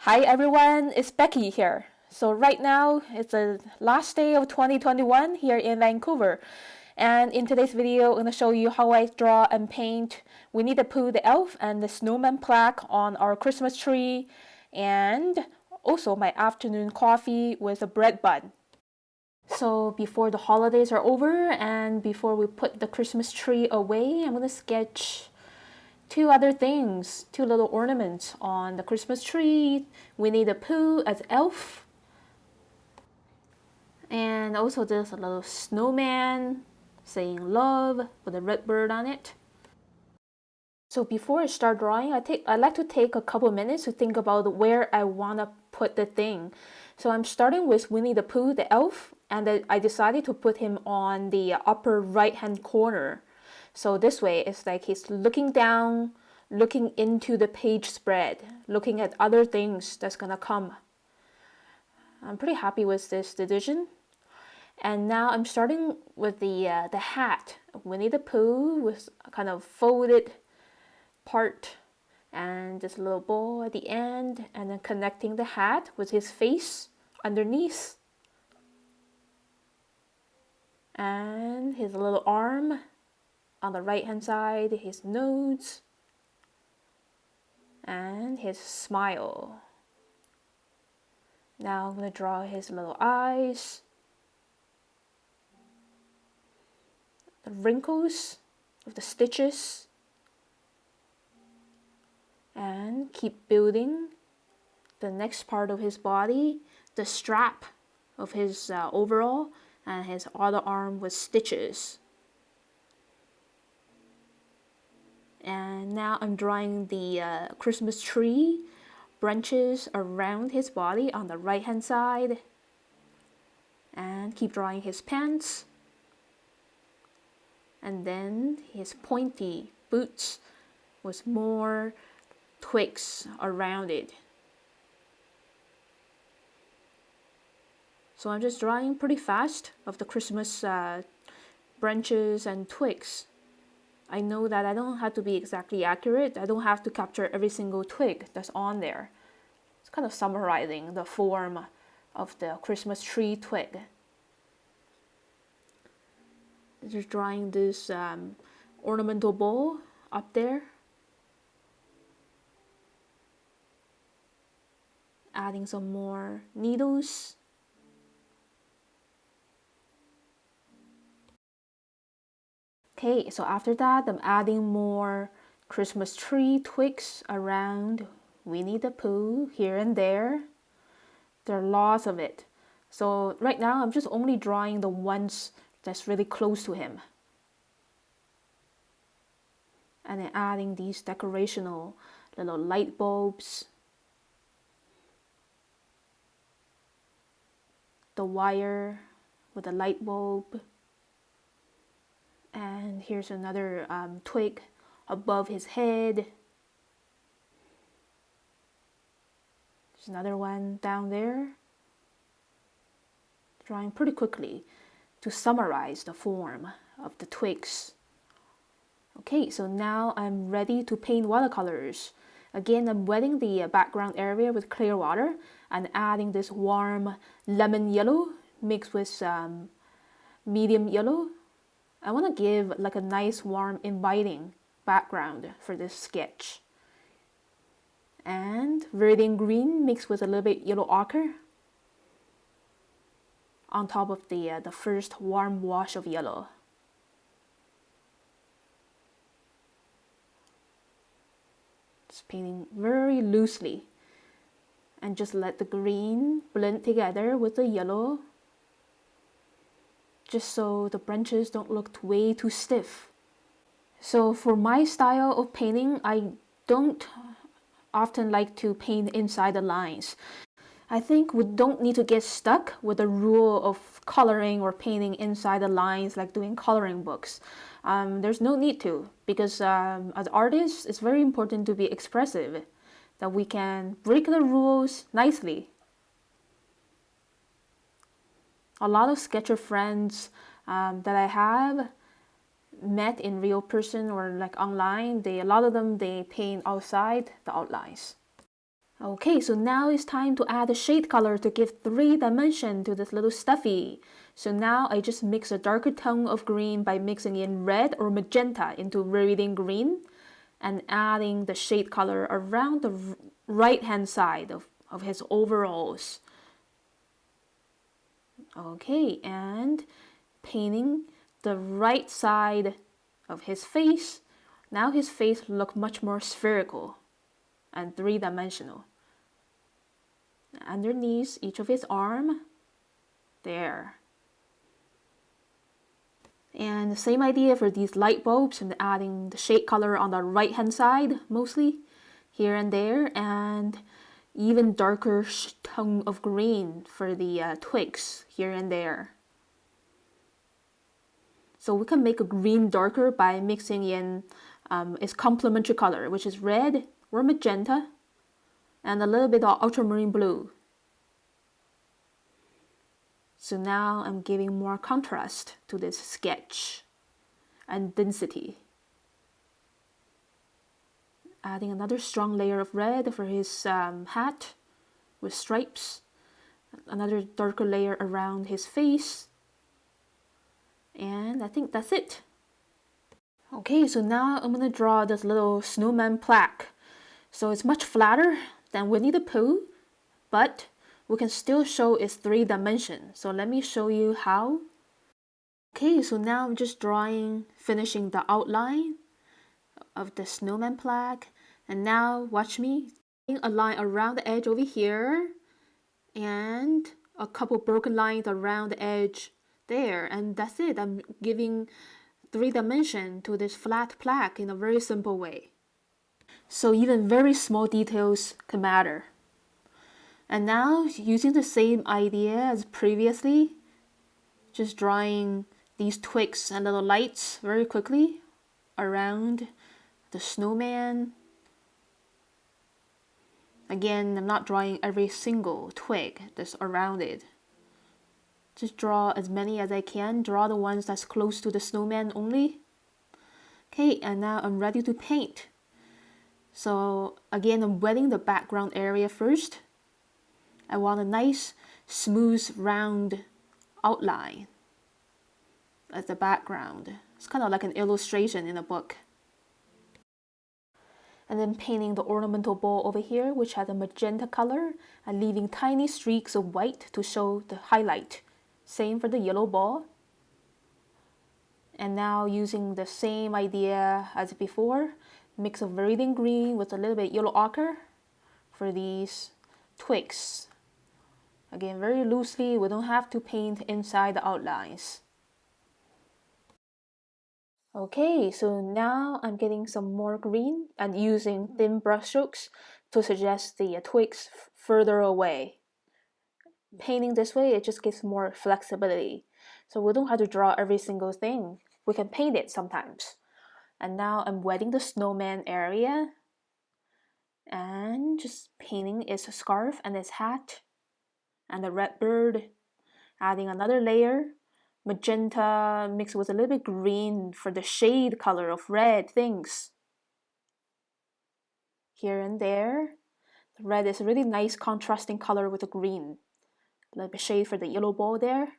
Hi everyone, it's Becky here. So right now, it's the last day of 2021 here in Vancouver. And in today's video, I'm going to show you how I draw and paint Winnie the Pooh the elf and the snowman plaque on our Christmas tree. And also my afternoon coffee with a bread bun. So before the holidays are over and before we put the Christmas tree away, I'm going to sketch two other things, two little ornaments on the Christmas tree, Winnie the Pooh as elf, and also there's a little snowman saying love with a red bird on it. So before I start drawing, I like to take a couple minutes to think about where I want to put the thing. So I'm starting with Winnie the Pooh the elf, and I decided to put him on the upper right hand corner. So this way, it's like he's looking down, looking into the page spread, looking at other things that's gonna come. I'm pretty happy with this decision. And now I'm starting with the hat of Winnie the Pooh with a kind of folded part and this little bow at the end, and then connecting the hat with his face underneath. And his little arm on the right hand side, his nose, and his smile. Now I'm going to draw his little eyes, the wrinkles of the stitches, and keep building the next part of his body, the strap of his overall, and his other arm with stitches. And now I'm drawing the Christmas tree branches around his body on the right hand side, and keep drawing his pants, and then his pointy boots with more twigs around it. So I'm just drawing pretty fast of the Christmas branches and twigs. I know that I don't have to be exactly accurate. I don't have to capture every single twig that's on there. It's kind of summarizing the form of the Christmas tree twig. Just drawing this ornamental bowl up there. Adding some more needles. Okay, so after that, I'm adding more Christmas tree twigs around Winnie the Pooh here and there. There are lots of it. So right now, I'm just only drawing the ones that's really close to him. And then adding these decorational little light bulbs. The wire with a light bulb. And here's another twig above his head. There's another one down there. Drawing pretty quickly to summarize the form of the twigs. Okay, so now I'm ready to paint watercolors. Again, I'm wetting the background area with clear water and adding this warm lemon yellow mixed with medium yellow. I want to give like a nice, warm, inviting background for this sketch. And verdant green mixed with a little bit yellow ochre on top of the first warm wash of yellow. Just painting very loosely. And just let the green blend together with the yellow, just so the branches don't look way too stiff. So for my style of painting, I don't often like to paint inside the lines. I think we don't need to get stuck with the rule of coloring or painting inside the lines like doing coloring books. There's no need to, because as artists, it's very important to be expressive, that we can break the rules nicely. A lot of sketcher friends that I have met in real person or like online, a lot of them, they paint outside the outlines. Okay, so now it's time to add a shade color to give 3 dimension to this little stuffy. So now I just mix a darker tone of green by mixing in red or magenta into viridian green and adding the shade color around the right hand side of his overalls. Okay, and painting the right side of his face. Now his face looks much more spherical and 3-dimensional. Underneath each of his arm, there. And the same idea for these light bulbs, and adding the shade color on the right hand side mostly, here and there, and even darker tone of green for the twigs here and there. So we can make a green darker by mixing in its complementary color, which is red or magenta, and a little bit of ultramarine blue. So now I'm giving more contrast to this sketch and density. Adding another strong layer of red for his hat with stripes. Another darker layer around his face. And I think that's it. Okay, so now I'm going to draw this little snowman plaque. So it's much flatter than Winnie the Pooh, but we can still show its 3 dimensions. So let me show you how. Okay, so now I'm just finishing the outline of the snowman plaque. And now watch me, a line around the edge over here, and a couple broken lines around the edge there. And that's it. I'm giving 3 dimensions to this flat plaque in a very simple way. So even very small details can matter. And now, using the same idea as previously, just drawing these twigs and little lights very quickly around the snowman. Again, I'm not drawing every single twig that's around it. Just draw as many as I can. Draw the ones that's close to the snowman only. Okay, and now I'm ready to paint. So again, I'm wetting the background area first. I want a nice, smooth, round outline as the background. It's kind of like an illustration in a book. And then painting the ornamental ball over here, which has a magenta color, and leaving tiny streaks of white to show the highlight. Same for the yellow ball. And now using the same idea as before, mix of viridian green with a little bit yellow ochre for these twigs. Again, very loosely, we don't have to paint inside the outlines. Okay, so now I'm getting some more green and using thin brush strokes to suggest the twigs further away. Painting this way, it just gives more flexibility. So we don't have to draw every single thing. We can paint it sometimes. And now I'm wetting the snowman area and just painting its scarf and its hat and the red bird, adding another layer, magenta mixed with a little bit green for the shade color of red things. Here and there, the red is a really nice contrasting color with the green. A little bit shade for the yellow ball there.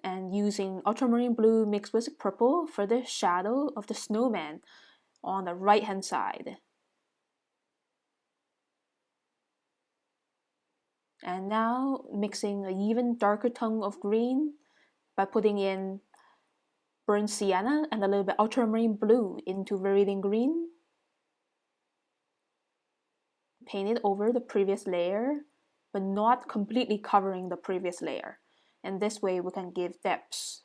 And using ultramarine blue mixed with purple for the shadow of the snowman on the right hand side. And now mixing an even darker tone of green by putting in burnt sienna and a little bit ultramarine blue into viridian green. Paint it over the previous layer, but not completely covering the previous layer. And this way we can give depths.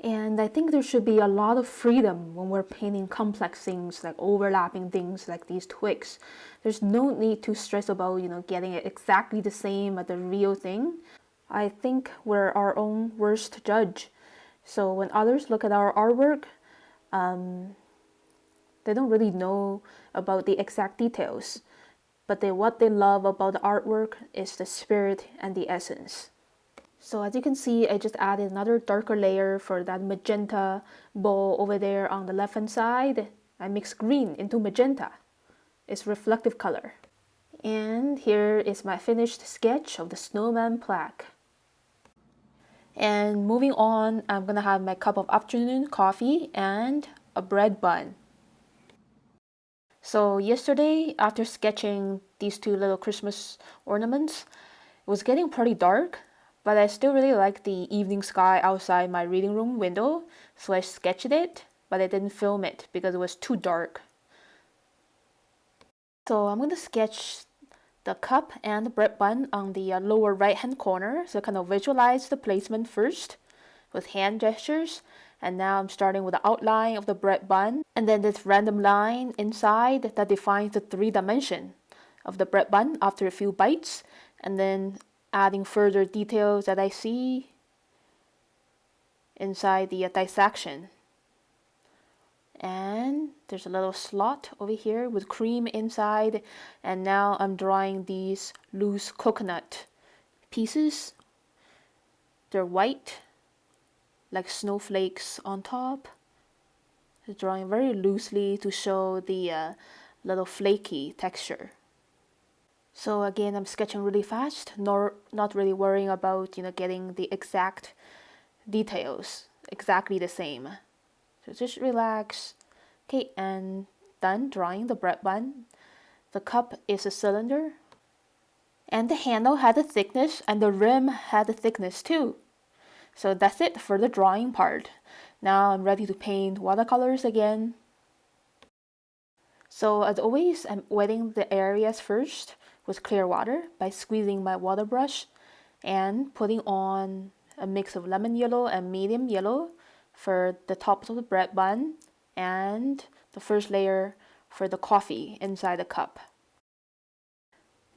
And I think there should be a lot of freedom when we're painting complex things, like overlapping things like these twigs. There's no need to stress about, getting it exactly the same as the real thing. I think we're our own worst judge. So when others look at our artwork, they don't really know about the exact details. But what they love about the artwork is the spirit and the essence. So as you can see, I just added another darker layer for that magenta ball over there on the left hand side. I mixed green into magenta. It's reflective color. And here is my finished sketch of the snowman plaque. And moving on, I'm gonna have my cup of afternoon coffee and a bread bun. So yesterday, after sketching these two little Christmas ornaments, it was getting pretty dark, but I still really like the evening sky outside my reading room window, so I sketched it, but I didn't film it because it was too dark. So I'm going to sketch the cup and the bread bun on the lower right hand corner, so kind of visualize the placement first with hand gestures. And now I'm starting with the outline of the bread bun, and then this random line inside that defines the 3 dimension of the bread bun after a few bites, and then adding further details that I see inside the dissection. And there's a little slot over here with cream inside, and now I'm drawing these loose coconut pieces. They're white, like snowflakes on top. Just drawing very loosely to show the little flaky texture. So again, I'm sketching really fast, not really worrying about getting the exact details exactly the same. So just relax. Okay, and done drawing the bread bun. The cup is a cylinder, and the handle had a thickness, and the rim had a thickness too. So that's it for the drawing part. Now I'm ready to paint watercolors again. So as always, I'm wetting the areas first with clear water by squeezing my water brush and putting on a mix of lemon yellow and medium yellow for the tops of the bread bun and the first layer for the coffee inside the cup.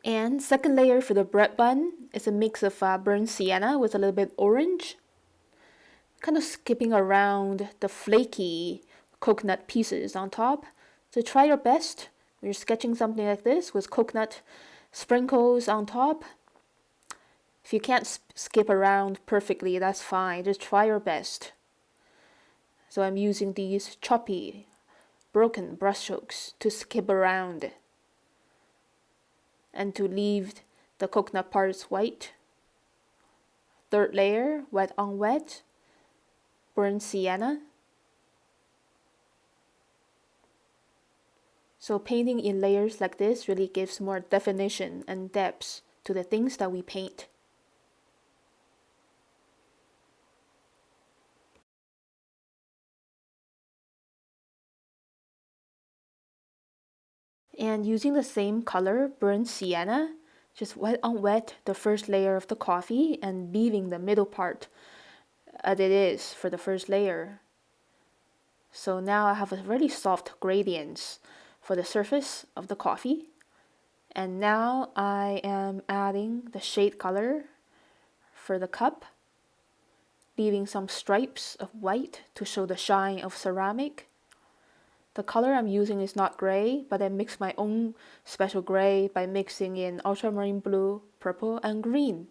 And second layer for the bread bun is a mix of burnt sienna with a little bit orange, kind of skipping around the flaky coconut pieces on top. So try your best when you're sketching something like this with coconut sprinkles on top. If you can't skip around perfectly, that's fine. Just try your best. So I'm using these choppy, broken brush strokes to skip around and to leave the coconut parts white. Third layer, wet on wet, burnt sienna. So painting in layers like this really gives more definition and depth to the things that we paint. And using the same color, burnt sienna, just wet on wet the first layer of the coffee and leaving the middle part as it is for the first layer. So now I have a really soft gradients for the surface of the coffee. And now I am adding the shade color for the cup, leaving some stripes of white to show the shine of ceramic. The color I'm using is not gray, but I mix my own special gray by mixing in ultramarine blue, purple, and green.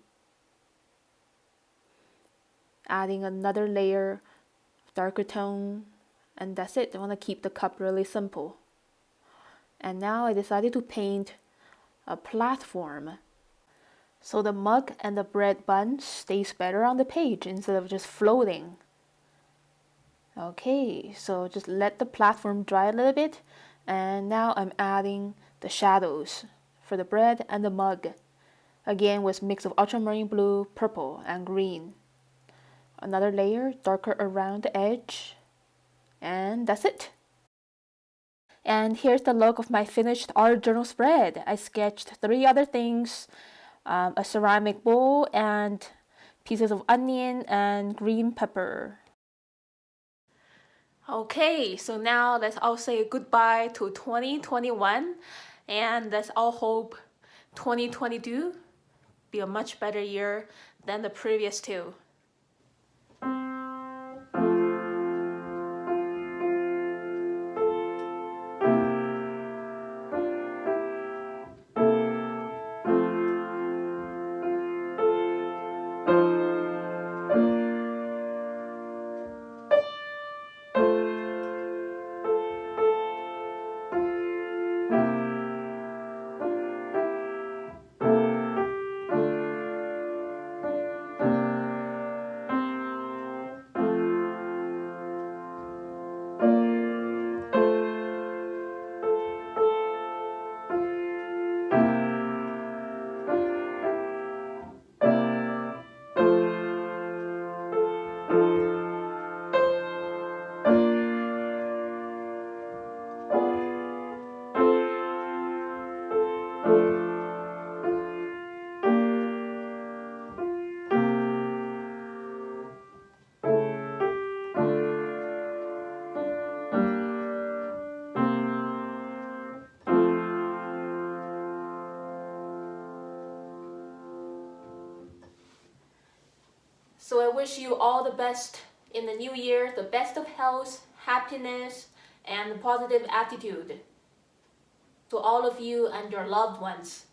Adding another layer of darker tone, and that's it. I want to keep the cup really simple. And now I decided to paint a platform, so the mug and the bread bun stays better on the page instead of just floating. Okay, so just let the platform dry a little bit, and now I'm adding the shadows for the bread and the mug, again with mix of ultramarine blue, purple, and green. Another layer darker around the edge, and that's it. And here's the look of my finished art journal spread. I sketched 3 other things, a ceramic bowl and pieces of onion and green pepper. Okay, so now let's all say goodbye to 2021, and let's all hope 2022 be a much better year than the previous 2. So I wish you all the best in the new year, the best of health, happiness, and positive attitude to all of you and your loved ones.